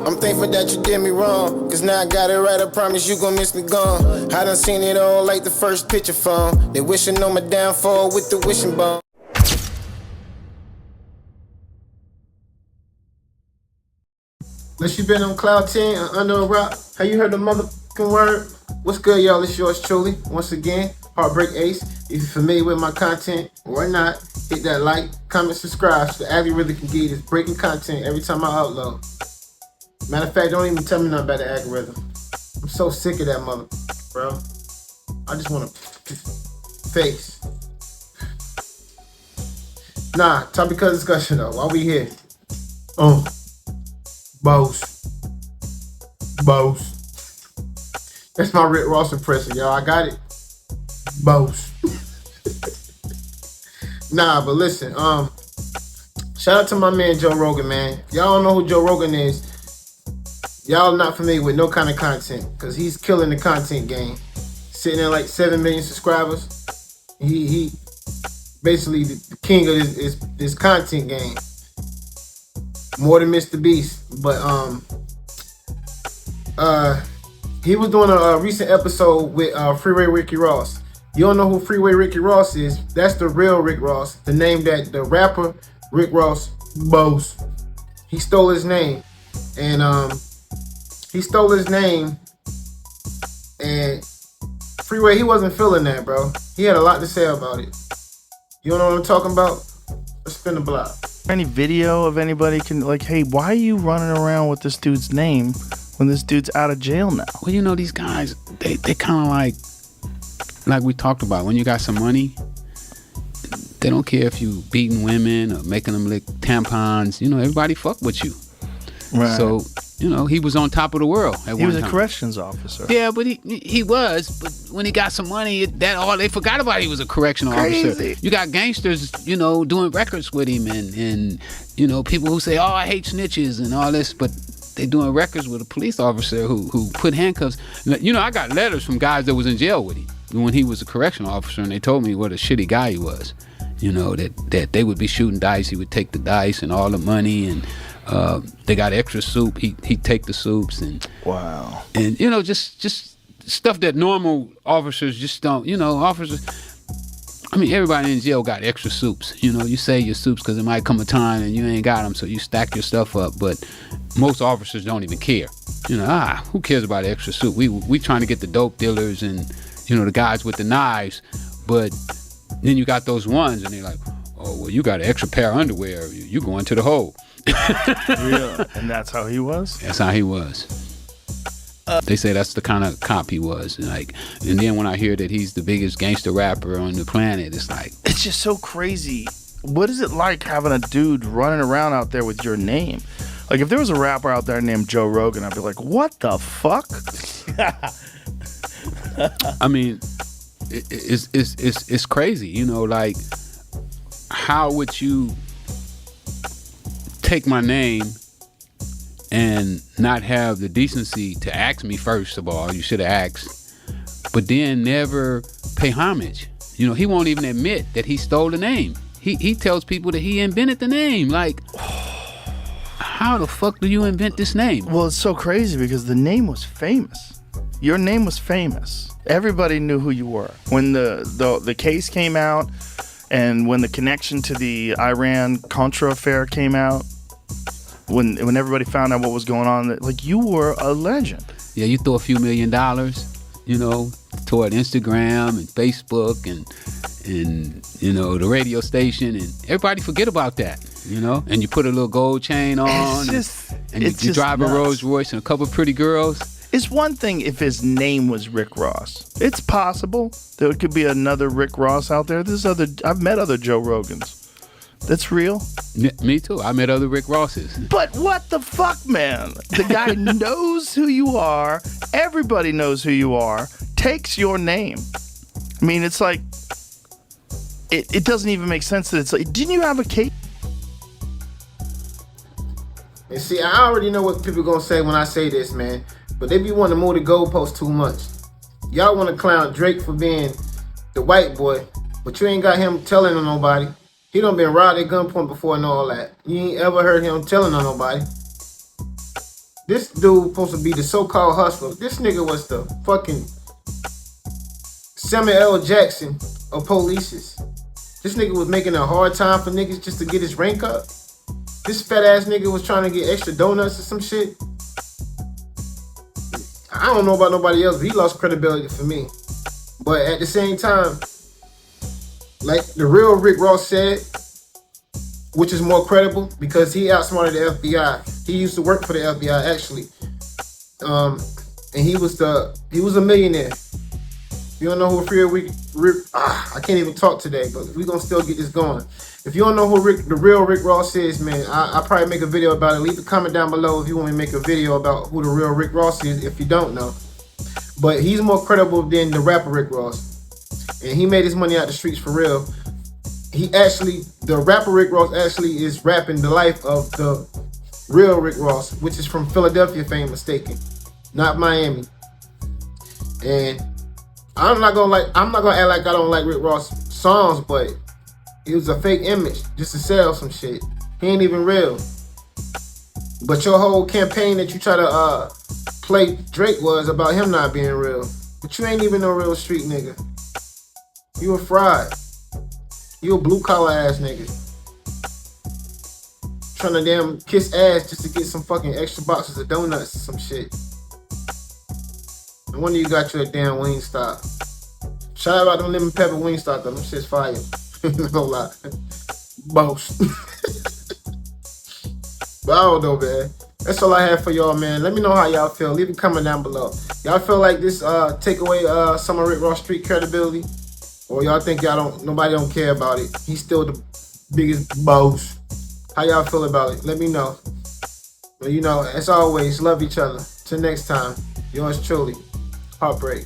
I'm thankful that you did me wrong, cause now I got it right, I promise you gon' miss me gone. I done seen it all like the first picture phone. They wishing on my downfall with the wishing bone. Unless you been on cloud 10 or under a rock, have you heard the motherfucking word? What's good, y'all? It's yours truly. Once again, Heartbreak Ace. If you're familiar with my content or not, hit that like, comment, subscribe so the algorithm can give you this breaking content every time I upload. Matter of fact, don't even tell me nothing about the algorithm. I'm so sick of that mother, bro. I just want to face. Nah, topic of discussion though. Why we here? Boss. That's my Rick Ross impression, y'all. I got it. Boss. Nah, but listen, shout out to my man Joe Rogan, man. If y'all don't know who Joe Rogan is, y'all not familiar with no kind of content, because he's killing the content game. Sitting at like 7 million subscribers. He basically the king of this content game. More than Mr. Beast. But he was doing a recent episode with Freeway Ricky Ross. You don't know who Freeway Ricky Ross is? That's the real Rick Ross. The name that the rapper Rick Ross boasts. He stole his name. And and Freeway, he wasn't feeling that, bro. He had a lot to say about it. You don't know what I'm talking about? Let's spin the block. Any video of anybody can like, hey, why are you running around with this dude's name when this dude's out of jail now? Well, you know, these guys, they kind of like we talked about, when you got some money, they don't care if you beating women or making them lick tampons. You know, everybody fuck with you. Right. So, you know, he was on top of the world at one time. He was a corrections officer. Yeah, but he was. But when he got some money, they forgot about he was a correctional officer. You got gangsters, you know, doing records with him, and you know, people who say, "Oh, I hate snitches" and all this, but they doing records with a police officer who put handcuffs. You know, I got letters from guys that was in jail with him when he was a correctional officer, and they told me what a shitty guy he was. You know, that they would be shooting dice. He would take the dice and all the money, and they got extra soup. He'd take the soups, and wow. And you know, just stuff that normal officers just don't. You know, officers. I mean, everybody in jail got extra soups. You know, you save your soups because it might come a time and you ain't got them, so you stack your stuff up. But most officers don't even care. You know, who cares about extra soup? We trying to get the dope dealers and, you know, the guys with the knives. But then you got those ones, and they're like, oh, well, you got an extra pair of underwear. You going to the hole. Yeah, and that's how he was? That's how he was. They say that's the kind of cop he was. And then when I hear that he's the biggest gangster rapper on the planet, it's like... It's just so crazy. What is it like having a dude running around out there with your name? Like, if there was a rapper out there named Joe Rogan, I'd be like, what the fuck? I mean, it's crazy. You know, like, how would you take my name and not have the decency to ask me first of all? You should have asked, but then never pay homage. You know, he won't even admit that he stole the name. He tells people that he invented the name. Like, how the fuck do you invent this name? Well, it's so crazy because the name was famous. Your name was famous. Everybody knew who you were. When the case came out, and when the connection to the Iran-Contra affair came out, when everybody found out what was going on, like, you were a legend. Yeah, you throw a few $1 million, you know, toward Instagram and Facebook and you know, the radio station, and everybody forget about that, you know. And you put a little gold chain on, you drive nuts. A Rolls Royce and a couple of pretty girls. It's one thing if his name was Rick Ross. It's possible there could be another Rick Ross out there. I've met other Joe Rogans. That's real. Me too. I met other Rick Rosses. But what the fuck, man? The guy knows who you are. Everybody knows who you are. Takes your name. I mean, it's like, it doesn't even make sense that it's like, didn't you have a case? And see, I already know what people gonna say when I say this, man. But they be wanting to move the goalposts too much. Y'all want to clown Drake for being the white boy, but you ain't got him telling on nobody. He done been robbed at gunpoint before and all that. You ain't ever heard him telling on nobody. This dude supposed to be the so-called hustler. This nigga was the fucking Samuel L. Jackson of polices. This nigga was making a hard time for niggas just to get his rank up. This fat ass nigga was trying to get extra donuts or some shit. I don't know about nobody else, but he lost credibility for me. But at the same time, like the real Rick Ross said, which is more credible because he outsmarted the FBI. He used to work for the FBI actually, and he was a millionaire. If you don't know who I can't even talk today, but we gonna still get this going. If you don't know who the real Rick Ross is, man, I'll probably make a video about it. Leave a comment down below if you want me to make a video about who the real Rick Ross is, if you don't know. But he's more credible than the rapper Rick Ross. And he made his money out the streets for real. The rapper Rick Ross actually is rapping the life of the real Rick Ross, which is from Philadelphia, if I ain't mistaken, not Miami. And I'm not gonna act like I don't like Rick Ross songs, but it was a fake image just to sell some shit. He ain't even real. But your whole campaign that you try to play Drake was about him not being real. But you ain't even no real street nigga. You a fraud. You a blue collar ass nigga. Trying to damn kiss ass just to get some fucking extra boxes of donuts or some shit. No wonder you got you a damn Wingstop. Shout out them lemon pepper Wingstop though. Them shit's fire. No lie. Boast. But I don't know, man. That's all I have for y'all, man. Let me know how y'all feel. Leave a comment down below. Y'all feel like this take away some of Rick Ross street credibility? Or y'all think nobody don't care about it? He's still the biggest boss. How y'all feel about it? Let me know. But you know, as always, love each other. Till next time, yours truly, Heartbreak.